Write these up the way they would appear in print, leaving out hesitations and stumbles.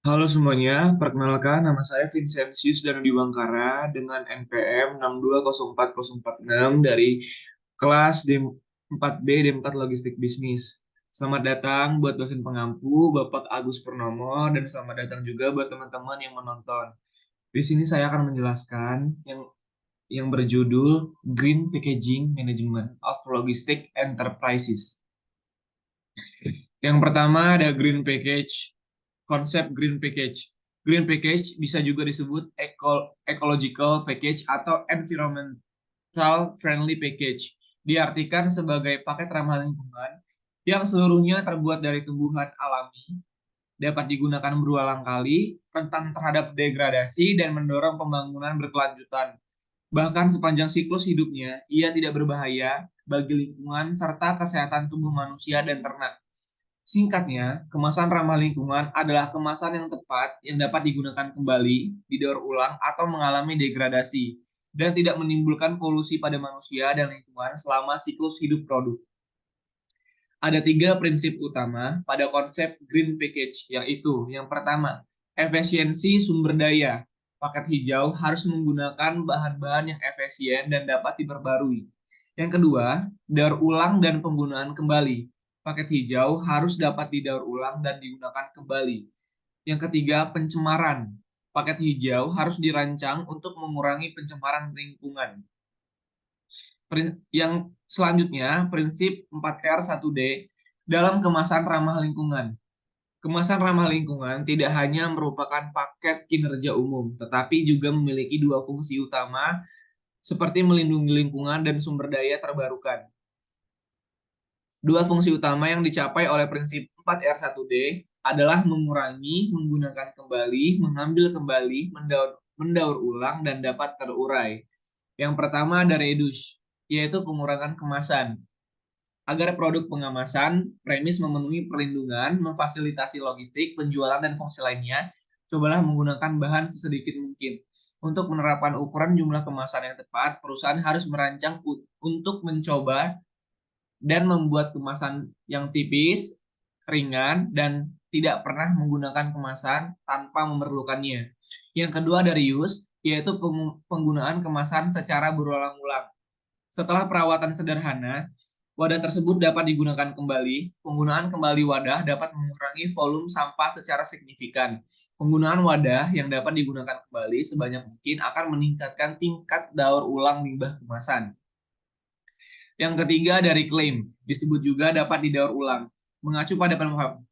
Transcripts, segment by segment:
Halo semuanya, perkenalkan nama saya Vincentius Danudi Bangkara dengan NPM 6204046 dari kelas D4B D4 Logistik Bisnis. Selamat datang buat dosen pengampu Bapak Agus Purnomo dan selamat datang juga buat teman-teman yang menonton. Di sini saya akan menjelaskan yang berjudul Green Packaging Management of Logistic Enterprises. Yang pertama ada green package, konsep green package. Green package bisa juga disebut ecological package atau environmental friendly package. Diartikan sebagai paket ramah lingkungan yang seluruhnya terbuat dari tumbuhan alami, dapat digunakan berulang kali, rentan terhadap degradasi, dan mendorong pembangunan berkelanjutan. Bahkan sepanjang siklus hidupnya, ia tidak berbahaya bagi lingkungan serta kesehatan tubuh manusia dan ternak. Singkatnya, kemasan ramah lingkungan adalah kemasan yang tepat yang dapat digunakan kembali, didaur ulang, atau mengalami degradasi, dan tidak menimbulkan polusi pada manusia dan lingkungan selama siklus hidup produk. Ada tiga prinsip utama pada konsep green package, yaitu yang pertama, efisiensi sumber daya. Paket hijau harus menggunakan bahan-bahan yang efisien dan dapat diperbarui. Yang kedua, daur ulang dan penggunaan kembali. Paket hijau harus dapat didaur ulang dan digunakan kembali. Yang ketiga, pencemaran. Paket hijau harus dirancang untuk mengurangi pencemaran lingkungan. Yang selanjutnya, prinsip 4R1D dalam kemasan ramah lingkungan. Kemasan ramah lingkungan tidak hanya merupakan paket kinerja umum, tetapi juga memiliki dua fungsi utama seperti melindungi lingkungan dan sumber daya terbarukan. Dua fungsi utama yang dicapai oleh prinsip 4R1D adalah mengurangi, menggunakan kembali, mengambil kembali, mendaur ulang, dan dapat terurai. Yang pertama ada reduce, yaitu pengurangan kemasan. Agar produk pengemasan, premis memenuhi perlindungan, memfasilitasi logistik, penjualan, dan fungsi lainnya, cobalah menggunakan bahan sesedikit mungkin. Untuk menerapkan ukuran jumlah kemasan yang tepat, perusahaan harus merancang untuk mencoba dan membuat kemasan yang tipis, ringan, dan tidak pernah menggunakan kemasan tanpa memerlukannya. Yang kedua dari use, yaitu penggunaan kemasan secara berulang-ulang. Setelah perawatan sederhana, wadah tersebut dapat digunakan kembali. Penggunaan kembali wadah dapat mengurangi volume sampah secara signifikan. Penggunaan wadah yang dapat digunakan kembali sebanyak mungkin akan meningkatkan tingkat daur ulang limbah kemasan. Yang ketiga dari klaim, disebut juga dapat didaur ulang. Mengacu pada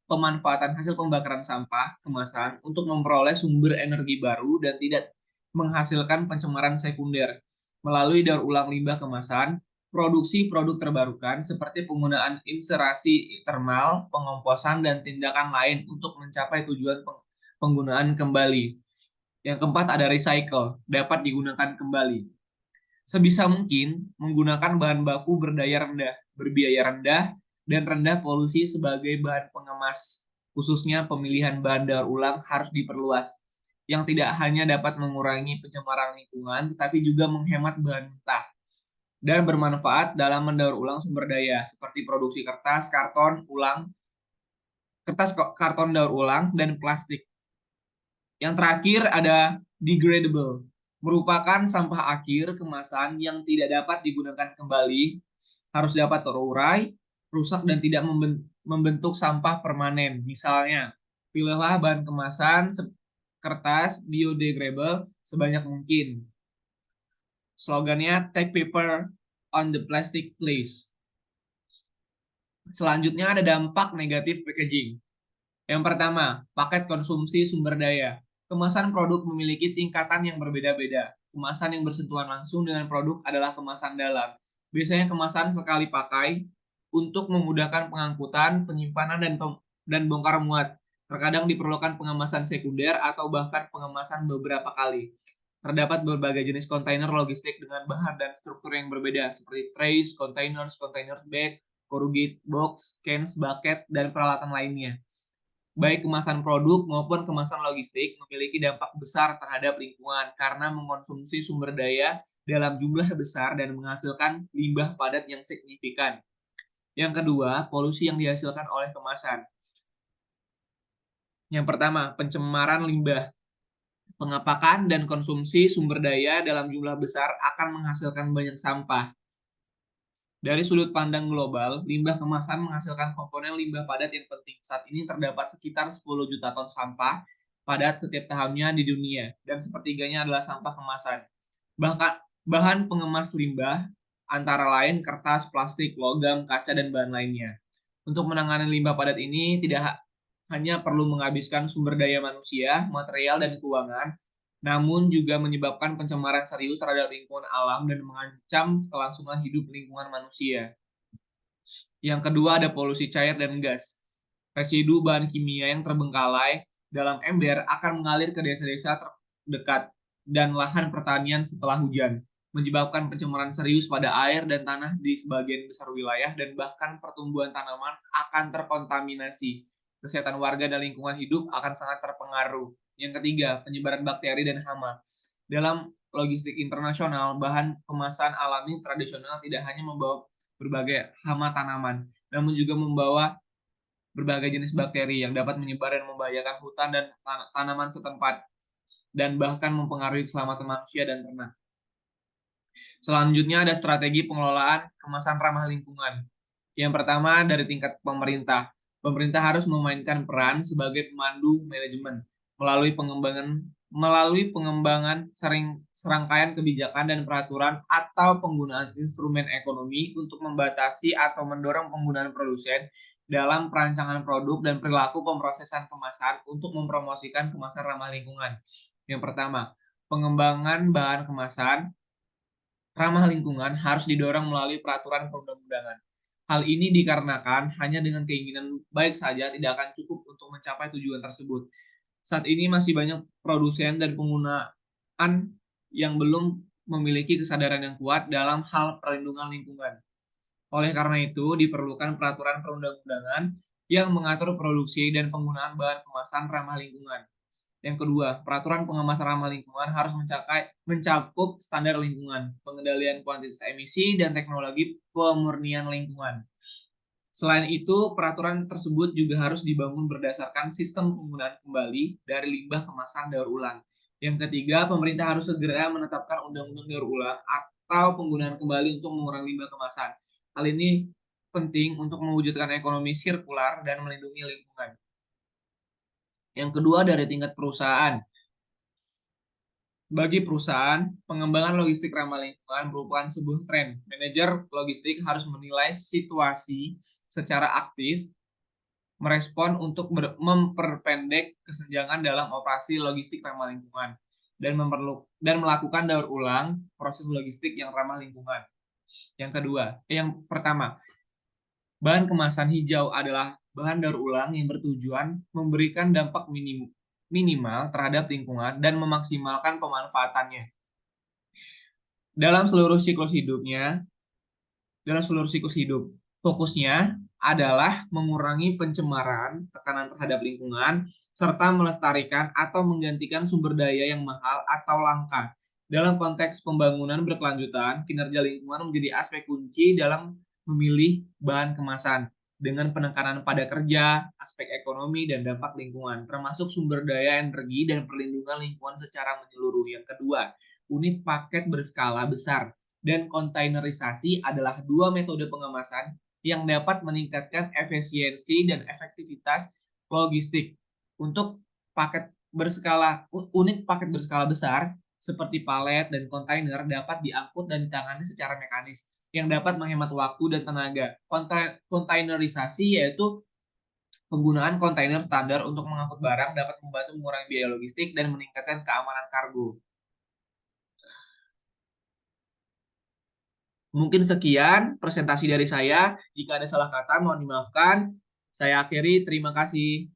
pemanfaatan hasil pembakaran sampah kemasan untuk memperoleh sumber energi baru dan tidak menghasilkan pencemaran sekunder. Melalui daur ulang limbah kemasan, produksi produk terbarukan seperti penggunaan inserasi termal, pengomposan, dan tindakan lain untuk mencapai tujuan penggunaan kembali. Yang keempat ada recycle, dapat digunakan kembali. Sebisa mungkin menggunakan bahan baku berdaya rendah, berbiaya rendah, dan rendah polusi sebagai bahan pengemas. Khususnya pemilihan bahan daur ulang harus diperluas, yang tidak hanya dapat mengurangi pencemaran lingkungan, tetapi juga menghemat bahan mentah dan bermanfaat dalam mendaur ulang sumber daya, seperti produksi kertas, karton daur ulang, dan plastik. Yang terakhir ada degradable, merupakan sampah akhir kemasan yang tidak dapat digunakan kembali, harus dapat terurai, rusak dan tidak membentuk sampah permanen. Misalnya, pilihlah bahan kemasan kertas biodegradable sebanyak mungkin. Slogannya Take Paper on the Plastic Please. Selanjutnya ada dampak negatif packaging. Yang pertama, paket konsumsi sumber daya. Kemasan produk memiliki tingkatan yang berbeda-beda. Kemasan yang bersentuhan langsung dengan produk adalah kemasan dalam. Biasanya kemasan sekali pakai untuk memudahkan pengangkutan, penyimpanan, dan bongkar muat. Terkadang diperlukan pengemasan sekunder atau bahkan pengemasan beberapa kali. Terdapat berbagai jenis kontainer logistik dengan bahan dan struktur yang berbeda, seperti trays, containers bag, corrugated box, cans, bucket, dan peralatan lainnya. Baik kemasan produk maupun kemasan logistik memiliki dampak besar terhadap lingkungan karena mengonsumsi sumber daya dalam jumlah besar dan menghasilkan limbah padat yang signifikan. Yang kedua, polusi yang dihasilkan oleh kemasan. Yang pertama, pencemaran limbah. Pengapakan dan konsumsi sumber daya dalam jumlah besar akan menghasilkan banyak sampah. Dari sudut pandang global, limbah kemasan menghasilkan komponen limbah padat yang penting. Saat ini terdapat sekitar 10 juta ton sampah padat setiap tahunnya di dunia, dan sepertiganya adalah sampah kemasan. Bahkan bahan pengemas limbah antara lain kertas, plastik, logam, kaca, dan bahan lainnya. Untuk menangani limbah padat ini tidak hanya perlu menghabiskan sumber daya manusia, material, dan keuangan, namun juga menyebabkan pencemaran serius terhadap lingkungan alam dan mengancam kelangsungan hidup lingkungan manusia. Yang kedua ada polusi cair dan gas. Residu bahan kimia yang terbengkalai dalam ember akan mengalir ke desa-desa terdekat dan lahan pertanian setelah hujan, menyebabkan pencemaran serius pada air dan tanah di sebagian besar wilayah dan bahkan pertumbuhan tanaman akan terkontaminasi. Kesehatan warga dan lingkungan hidup akan sangat terpengaruh. Yang ketiga, penyebaran bakteri dan hama. Dalam logistik internasional, bahan kemasan alami tradisional tidak hanya membawa berbagai hama tanaman, namun juga membawa berbagai jenis bakteri yang dapat menyebar dan membahayakan hutan dan tanaman setempat, dan bahkan mempengaruhi keselamatan manusia dan ternak. Selanjutnya ada strategi pengelolaan kemasan ramah lingkungan. Yang pertama dari tingkat pemerintah. Pemerintah harus memainkan peran sebagai pemandu manajemen melalui pengembangan serangkaian kebijakan dan peraturan atau penggunaan instrumen ekonomi untuk membatasi atau mendorong penggunaan produsen dalam perancangan produk dan perilaku pemrosesan kemasan untuk mempromosikan kemasan ramah lingkungan. Yang pertama, pengembangan bahan kemasan ramah lingkungan harus didorong melalui peraturan perundang-undangan. Hal ini dikarenakan hanya dengan keinginan baik saja tidak akan cukup untuk mencapai tujuan tersebut. Saat ini masih banyak produsen dan penggunaan yang belum memiliki kesadaran yang kuat dalam hal perlindungan lingkungan. Oleh karena itu, diperlukan peraturan perundang-undangan yang mengatur produksi dan penggunaan bahan kemasan ramah lingkungan. Yang kedua, peraturan pengemasan ramah lingkungan harus mencakup standar lingkungan, pengendalian kuantitas emisi, dan teknologi pemurnian lingkungan. Selain itu, peraturan tersebut juga harus dibangun berdasarkan sistem penggunaan kembali dari limbah kemasan daur ulang. Yang ketiga, pemerintah harus segera menetapkan undang-undang daur ulang atau penggunaan kembali untuk mengurangi limbah kemasan. Hal ini penting untuk mewujudkan ekonomi sirkular dan melindungi lingkungan. Yang kedua dari tingkat perusahaan. Bagi perusahaan, pengembangan logistik ramah lingkungan merupakan sebuah tren. Manajer logistik harus menilai situasi secara aktif, merespon untuk memperpendek kesenjangan dalam operasi logistik ramah lingkungan, dan melakukan daur ulang proses logistik yang ramah lingkungan. Yang pertama, bahan kemasan hijau adalah bahan daur ulang yang bertujuan memberikan dampak minimal terhadap lingkungan dan memaksimalkan pemanfaatannya. Dalam seluruh siklus hidup, fokusnya adalah mengurangi pencemaran, tekanan terhadap lingkungan, serta melestarikan atau menggantikan sumber daya yang mahal atau langka. Dalam konteks pembangunan berkelanjutan, kinerja lingkungan menjadi aspek kunci dalam memilih bahan kemasan dengan penekanan pada kerja, aspek ekonomi, dan dampak lingkungan, termasuk sumber daya energi dan perlindungan lingkungan secara menyeluruh. Yang kedua, unit paket berskala besar dan kontainerisasi adalah dua metode pengemasan yang dapat meningkatkan efisiensi dan efektivitas logistik. Untuk unit paket berskala besar seperti palet dan kontainer dapat diangkut dan ditangani secara mekanis yang dapat menghemat waktu dan tenaga. Kontainerisasi yaitu penggunaan kontainer standar untuk mengangkut barang dapat membantu mengurangi biaya logistik dan meningkatkan keamanan kargo. Mungkin sekian presentasi dari saya. Jika ada salah kata, mohon dimaafkan. Saya akhiri. Terima kasih.